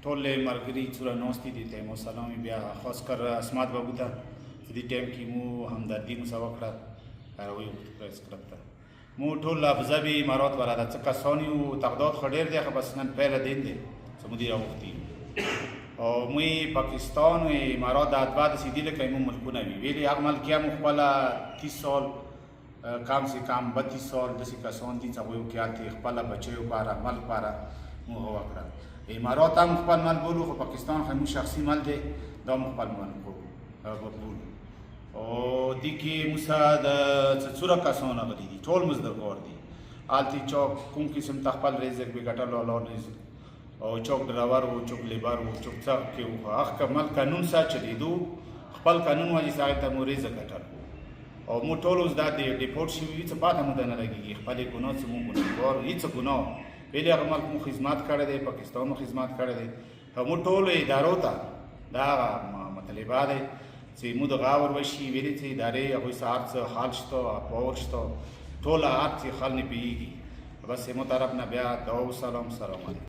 ټول ملګري څومره ناستې دي ته مو سلام بیا خاص کر اسمت بابو ته په دې ټایم کې مو همدردي مو سره وکړه کاروي پریس کلب ته مو ټول ابوظبي امارات والا د څه کسان یو تعداد خو ډېر دی خو بس نن پیله دین دی څه مو دي راوختي او موی پاکستان و امارات د اتباع داسې دي لکه مو ملکونه وي ویلې هغه ملکیه مو خپله 30 سال کم سے کم 32 سال داسې کسان دي چې هغوی کې هلته خپله بچیو لپاره مل لپاره مو هغه وکړه امارات هم خپل مل بولو خو پاکستان خو مو شخصي مل دی دا مو خپل مل بولو او دې کې مو سره د څومره کسان راغلي دي ټول مزدګار دي هلته چوک کوم قسم ته خپل رزق به ګټلو الله رزق او چوک ډرایور و چوک لیبر و چوک څه کې و هغه کمل قانون سره چلیدو خپل قانون واجب صاحب ته مو رزق ګټل او مو ټول اوس دا ډیپورټ شوي څه پاته مو نه لګېږي خپل ګناه څه مو ګناهګار هېڅ ګناه ویلې هغه ملک مو خدمت کړی دی پاکستان مو خدمت کړی دی مو ټولو ادارو ته دا مطلبه دی چې مو د غاور وشي ویلې چې ادارې هغوی سره هر څه حال شته پاور شته ټوله هر څه حل نه پوهېږي بس مو طرف نه بیا دعا و سلام علیکم